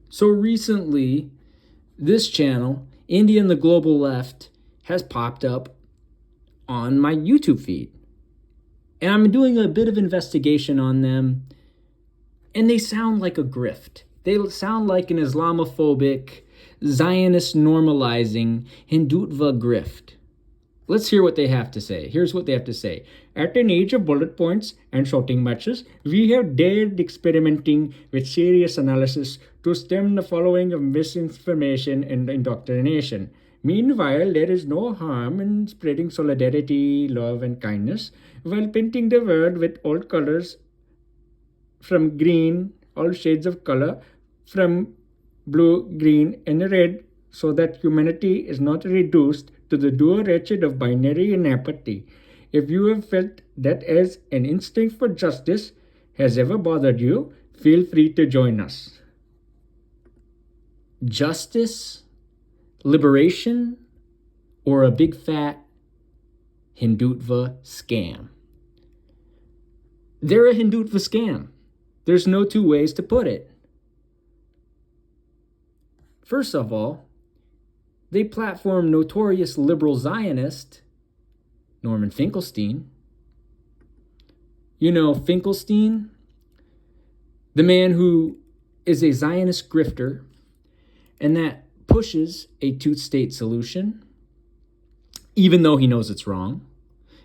So recently, this channel, India and the Global Left, has popped up on my YouTube feed. And I'm doing a bit of investigation on them, and they sound like a grift. They sound like an Islamophobic, Zionist normalizing Hindutva grift. Let's hear what they have to say. Here's what they have to say. At an age of bullet points and shouting matches, we have dared experimenting with serious analysis to stem the following of misinformation and indoctrination. Meanwhile, there is no harm in spreading solidarity, love, and kindness while painting the world with all colors from green, all shades of color, from blue, green, and red, so that humanity is not reduced to the dual wretched of binary and apathy. If you have felt that as an instinct for justice has ever bothered you, feel free to join us. Justice, liberation, or a big fat Hindutva scam? They're a Hindutva scam. There's no two ways to put it. First of all, they platform notorious liberal Zionist Norman Finkelstein. You know Finkelstein, the man who is a Zionist grifter and that pushes a two-state solution, even though he knows it's wrong.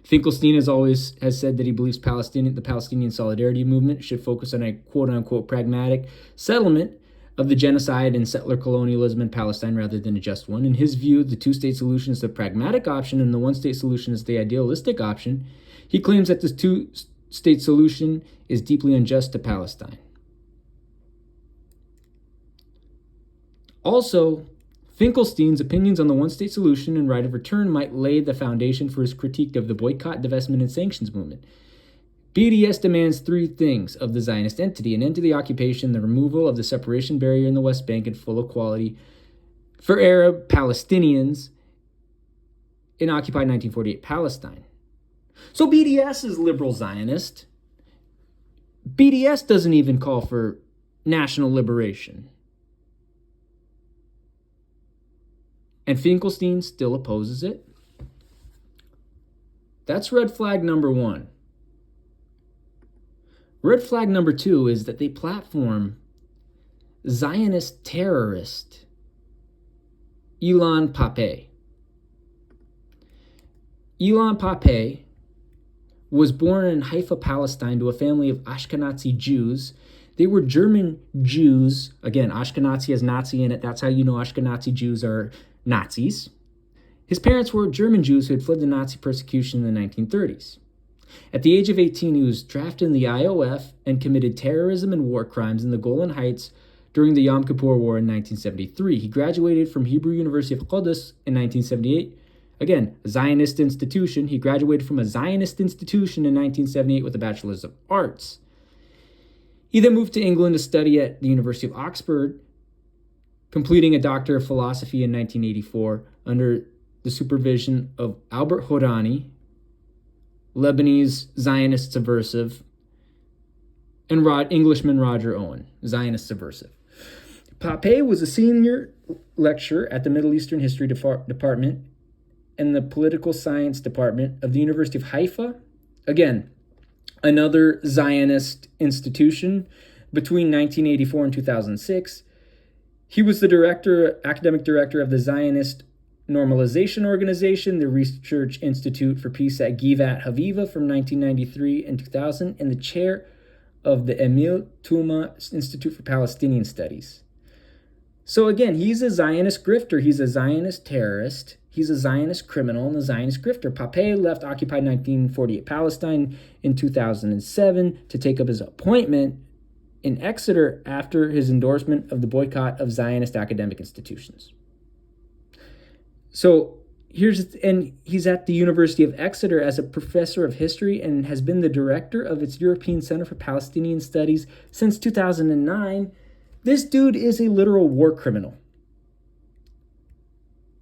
Finkelstein has said that he believes the Palestinian Solidarity Movement should focus on a quote-unquote pragmatic settlement of the genocide and settler colonialism in Palestine rather than a just one. In his view, the two-state solution is the pragmatic option and the one-state solution is the idealistic option. He claims that this two-state solution is deeply unjust to Palestine. Also, Finkelstein's opinions on the one-state solution and right of return might lay the foundation for his critique of the boycott, divestment, and sanctions movement. BDS demands three things of the Zionist entity: an end to the occupation, the removal of the separation barrier in the West Bank, and full equality for Arab Palestinians in occupied 1948 Palestine. So BDS is liberal Zionist. BDS doesn't even call for national liberation. And Finkelstein still opposes it. That's red flag number one. Red flag number two is that they platform Zionist terrorist Ilan Pappé. Ilan Pappé was born in Haifa, Palestine, to a family of Ashkenazi Jews. They were German Jews. Again, Ashkenazi has Nazi in it. That's how you know Ashkenazi Jews are Nazis. His parents were German Jews who had fled the Nazi persecution in the 1930s. At the age of 18, he was drafted in the IOF and committed terrorism and war crimes in the Golan Heights during the Yom Kippur War in 1973. He graduated from Hebrew University of Qudus in 1978. Again, a Zionist institution. He graduated from a Zionist institution in 1978 with a Bachelor's of Arts. He then moved to England to study at the University of Oxford, completing a Doctor of Philosophy in 1984 under the supervision of Albert Horani, Lebanese Zionist subversive, and Englishman Roger Owen, Zionist subversive. Pappé was a senior lecturer at the Middle Eastern History Department and the Political Science Department of the University of Haifa. Again, another Zionist institution between 1984 and 2006. He was the academic director of the Zionist Normalization Organization, the Research Institute for Peace at Givat Haviva from 1993 and 2000, and the chair of the Emil Tuma Institute for Palestinian Studies. So again, he's a Zionist grifter. He's a Zionist terrorist. He's a Zionist criminal and a Zionist grifter. Pappé left occupied 1948 Palestine in 2007 to take up his appointment in Exeter after his endorsement of the boycott of Zionist academic institutions. So he's at the University of Exeter as a professor of history and has been the director of its European Center for Palestinian Studies since 2009. This dude is a literal war criminal.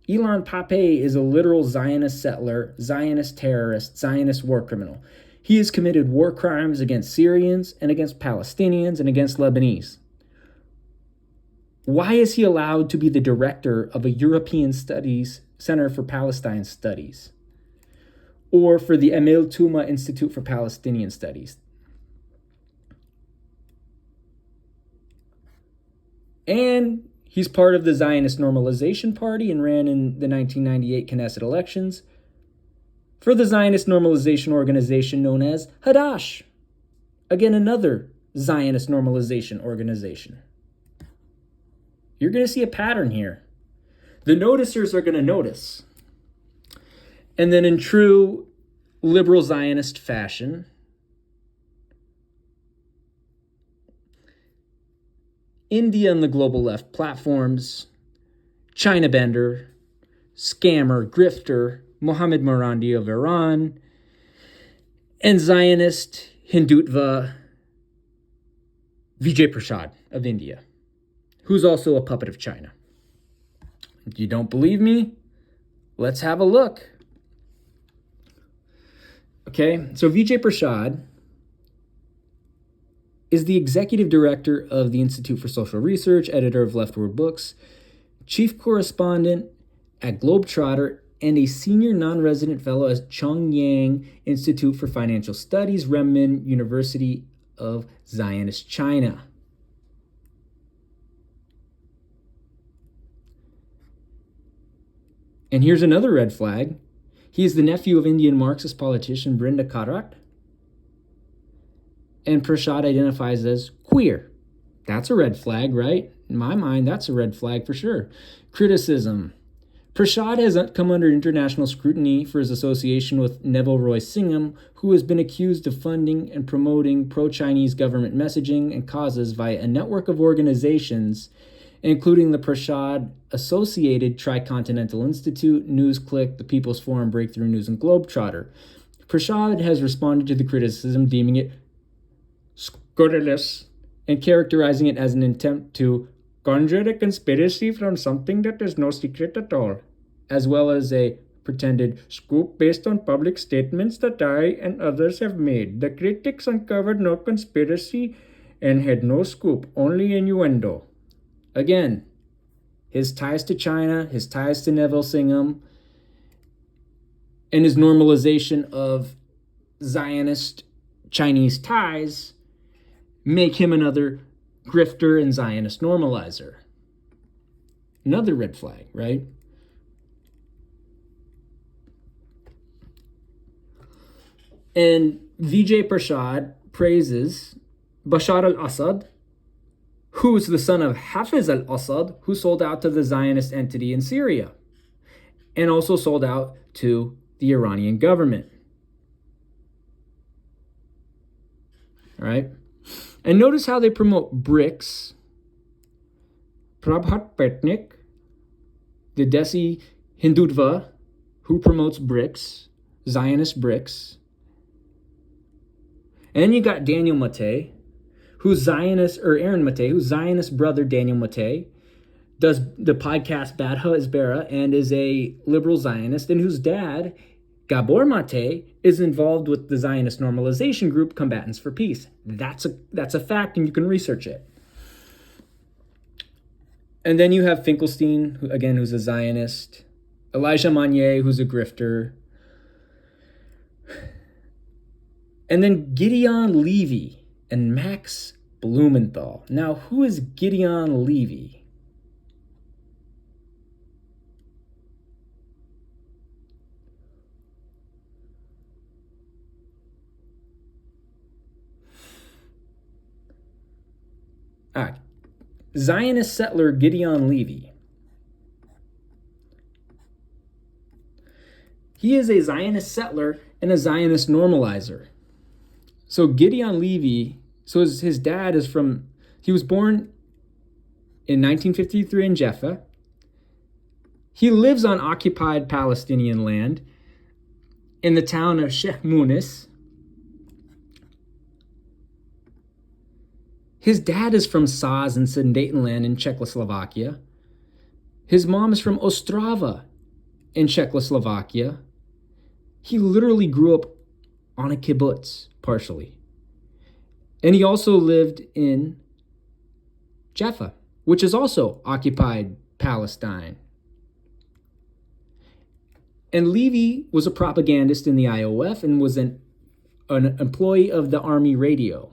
Ilan Pappé is a literal Zionist settler, Zionist terrorist, Zionist war criminal. He has committed war crimes against Syrians and against Palestinians and against Lebanese. Why is he allowed to be the director of a European Studies Center for Palestine Studies? Or for the Emil Tuma Institute for Palestinian Studies? And he's part of the Zionist Normalization Party and ran in the 1998 Knesset elections for the Zionist Normalization Organization known as Hadash. Again, another Zionist Normalization organization. You're going to see a pattern here. The noticers are going to notice. And then in true liberal Zionist fashion, India and the global left platforms, China bender, scammer, grifter, Mohammad Morandi of Iran, and Zionist Hindutva Vijay Prashad of India, who's also a puppet of China. If you don't believe me, let's have a look. Okay, so Vijay Prashad is the executive director of the Institute for Social Research, editor of Leftward Books, chief correspondent at Globetrotter, and a senior non-resident fellow at Chongyang Institute for Financial Studies, Renmin University of Zionist China. And here's another red flag. He is the nephew of Indian Marxist politician Brinda Karat. And Prashad identifies as queer. That's a red flag, right? In my mind, that's a red flag for sure. Criticism. Prashad has come under international scrutiny for his association with Neville Roy Singham, who has been accused of funding and promoting pro-Chinese government messaging and causes via a network of organizations, including the Prashad-associated Tricontinental Institute, NewsClick, the People's Forum, Breakthrough News, and Globetrotter. Prashad has responded to the criticism, deeming it scurrilous and characterizing it as an attempt to conjure a conspiracy from something that is no secret at all, as well as a pretended scoop based on public statements that I and others have made. The critics uncovered no conspiracy and had no scoop, only innuendo. Again, his ties to China, his ties to Neville Singham, and his normalization of Zionist Chinese ties make him another grifter and Zionist normalizer. Another red flag, right? And Vijay Prashad praises Bashar al-Assad, who's the son of Hafiz al-Assad, who sold out to the Zionist entity in Syria and also sold out to the Iranian government. All right? And notice how they promote BRICS, Prabhat Petnik, the Desi Hindutva, who promotes BRICS, Zionist BRICS. And then you got Daniel Matei, who's Zionist, or Aaron Matei, who's Zionist brother Daniel Matei, does the podcast Bad Ha'izbera and is a liberal Zionist, and whose dad, Gabor Mate, is involved with the Zionist normalization group Combatants for Peace. That's a fact, and you can research it. And then you have Finkelstein, who's a Zionist, Elijah Magnier, who's a grifter, and then Gideon Levy and Max Blumenthal. Now, who is Gideon Levy? Zionist settler Gideon Levy. He is a Zionist settler and a Zionist normalizer. So Gideon Levy, his dad is he was born in 1953 in Jaffa. He lives on occupied Palestinian land in the town of Sheikh Munis. His dad is from Saz and Sudetenland in Czechoslovakia. His mom is from Ostrava in Czechoslovakia. He literally grew up on a kibbutz, partially. And he also lived in Jaffa, which has also occupied Palestine. And Levy was a propagandist in the IOF and was an employee of the Army radio.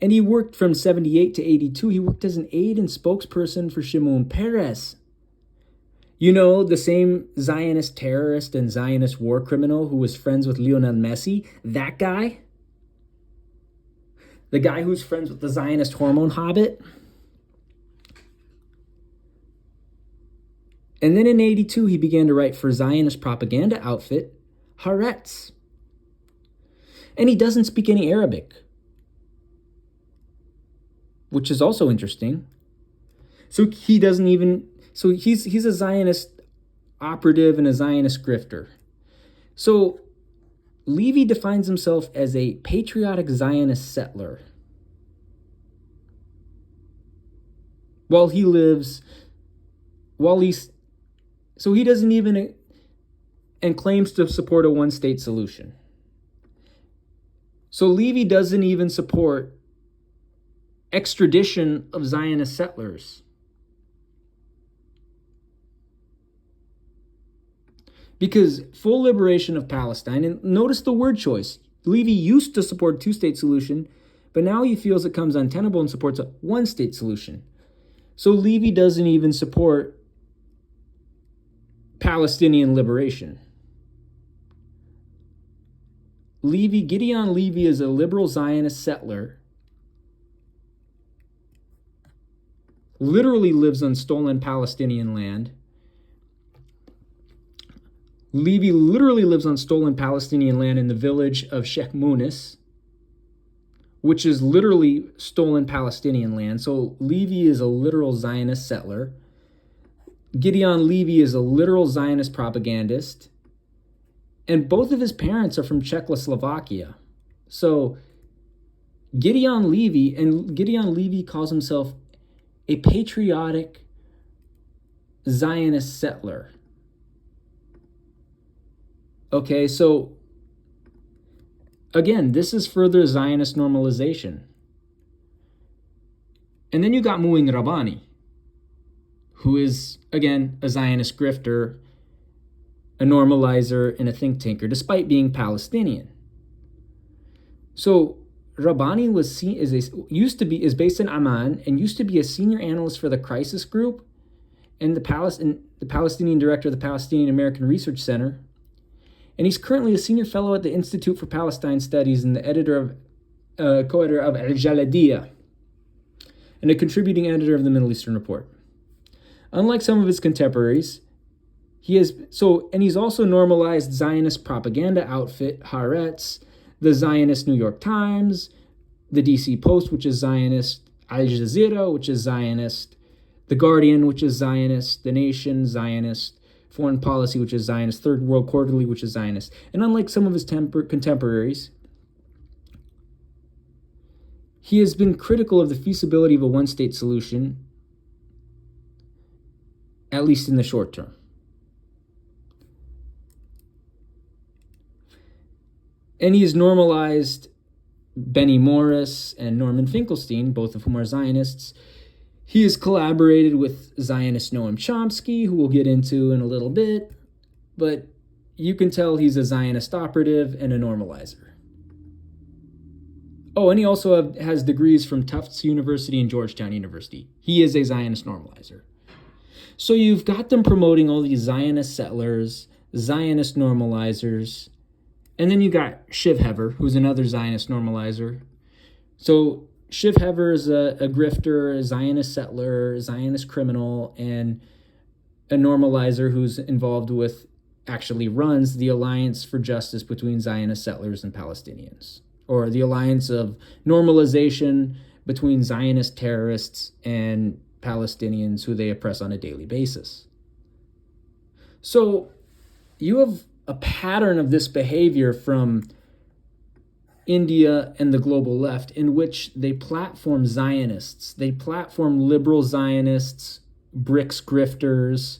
And he worked from 78 to 82. He worked as an aide and spokesperson for Shimon Peres. You know, the same Zionist terrorist and Zionist war criminal who was friends with Lionel Messi? That guy? The guy who's friends with the Zionist hormone hobbit? And then in 82, he began to write for Zionist propaganda outfit, Haaretz. And he doesn't speak any Arabic, which is also interesting. So he's a Zionist operative and a Zionist grifter. So Levy defines himself as a patriotic Zionist settler. So he doesn't even, and claims to support a one-state solution. So Levy doesn't even support extradition of Zionist settlers. Because full liberation of Palestine, and notice the word choice. Levy used to support a two-state solution, but now he feels it comes untenable and supports a one-state solution. So Levy doesn't even support Palestinian liberation. Gideon Levy is a liberal Zionist settler, literally lives on stolen Palestinian land. Levy literally lives on stolen Palestinian land in the village of Sheikh Munis, which is literally stolen Palestinian land. So Levy is a literal Zionist settler. Gideon Levy is a literal Zionist propagandist. And both of his parents are from Czechoslovakia. So Gideon Levy calls himself a patriotic Zionist settler. Okay, so again, this is further Zionist normalization. And then you got Muin Rabani, who is, again, a Zionist grifter, a normalizer, and a think tanker, despite being Palestinian. So Rabani is based in Amman and used to be a senior analyst for the Crisis Group and the Palestinian director of the Palestinian American Research Center. And he's currently a senior fellow at the Institute for Palestine Studies and the co-editor of Al-Jaladiyya, and a contributing editor of the Middle Eastern Report. Unlike some of his contemporaries, he's also normalized Zionist propaganda outfit Haaretz, the Zionist New York Times, the DC Post, which is Zionist, Al Jazeera, which is Zionist, The Guardian, which is Zionist, The Nation, Zionist, Foreign Policy, which is Zionist, Third World Quarterly, which is Zionist. And unlike some of his contemporaries, he has been critical of the feasibility of a one-state solution, at least in the short term. And he has normalized Benny Morris and Norman Finkelstein, both of whom are Zionists. He has collaborated with Zionist Noam Chomsky, who we'll get into in a little bit, but you can tell he's a Zionist operative and a normalizer. Oh, and he also has degrees from Tufts University and Georgetown University. He is a Zionist normalizer. So you've got them promoting all these Zionist settlers, Zionist normalizers, and then you got Shiv Hever, who's another Zionist normalizer. So Shiv Hever is a grifter, a Zionist settler, a Zionist criminal, and a normalizer who's involved with, actually runs the Alliance for Justice between Zionist settlers and Palestinians, or the alliance of normalization between Zionist terrorists and Palestinians who they oppress on a daily basis. So you have a pattern of this behavior from India and the global left, in which they platform Zionists, they platform liberal Zionists, BRICS grifters,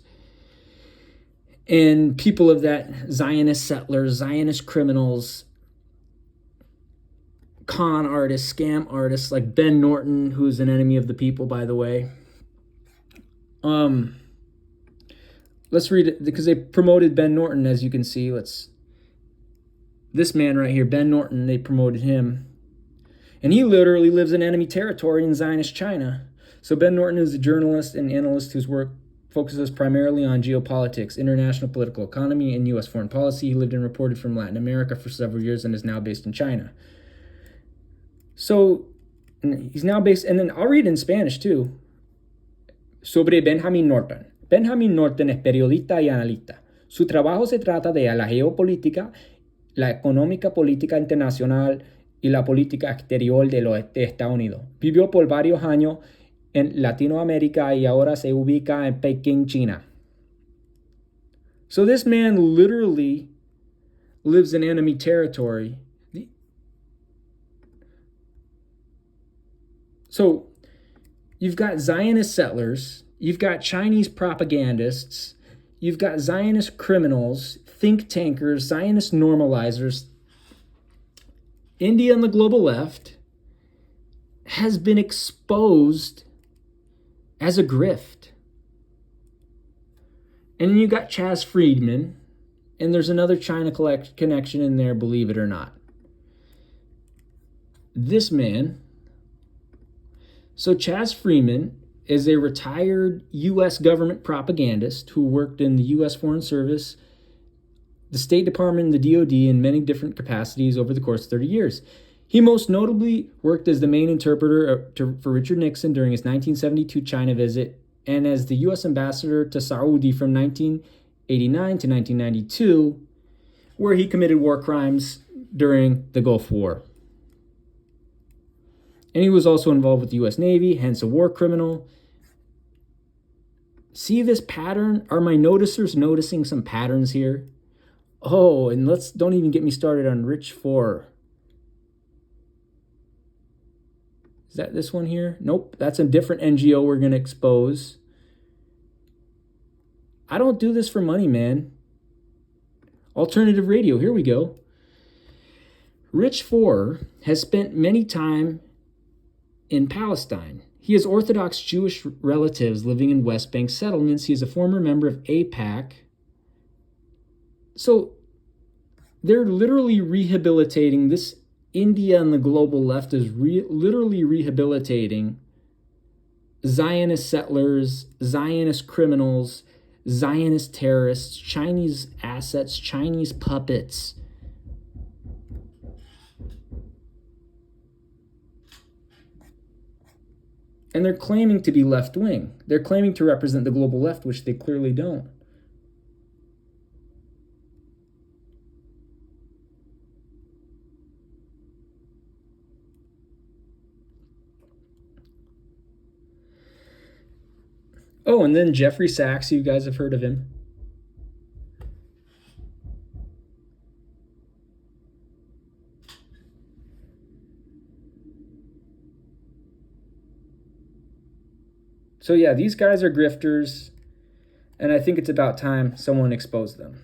and people of that, Zionist settlers, Zionist criminals, con artists, scam artists like Ben Norton, who's an enemy of the people, by the way. Let's read it because they promoted Ben Norton, as you can see. This man right here, Ben Norton, they promoted him. And he literally lives in enemy territory in Zionist China. So Ben Norton is a journalist and analyst whose work focuses primarily on geopolitics, international political economy, and U.S. foreign policy. He lived and reported from Latin America for several years and is now based in China. So he's now based, and then I'll read in Spanish too. Sobre Benjamin Norton. Benjamin Norton es periodista y analista. Su trabajo se trata de la geopolítica, la económica política internacional y la política exterior de Estados Unidos. Vivió por varios años en Latinoamérica y ahora se ubica en Pekín, China. So this man literally lives in enemy territory. So you've got Zionist settlers, you've got Chinese propagandists, you've got Zionist criminals, think tankers, Zionist normalizers. India and the global left has been exposed as a grift. And then you got Chaz Friedman, and there's another China connection in there, believe it or not. This man, so Chaz Friedman is a retired U.S. government propagandist who worked in the U.S. Foreign Service, the State Department, and the DoD in many different capacities over the course of 30 years. He most notably worked as the main interpreter for Richard Nixon during his 1972 China visit and as the U.S. ambassador to Saudi from 1989 to 1992, where he committed war crimes during the Gulf War. And he was also involved with the U.S. Navy, hence a war criminal. See this pattern? Are my noticers noticing some patterns here? Oh, and don't even get me started on Rich 4. Is that this one here? Nope, that's a different NGO we're going to expose. I don't do this for money, man. Alternative radio, here we go. Rich 4 has spent many time in Palestine. He has Orthodox Jewish relatives living in West Bank settlements. He is a former member of AIPAC. So they're literally rehabilitating this. India and the global left is literally rehabilitating Zionist settlers, Zionist criminals, Zionist terrorists, Chinese assets, Chinese puppets. And they're claiming to be left-wing. They're claiming to represent the global left, which they clearly don't. Oh, and then Jeffrey Sachs, you guys have heard of him. So yeah, these guys are grifters, and I think it's about time someone exposed them.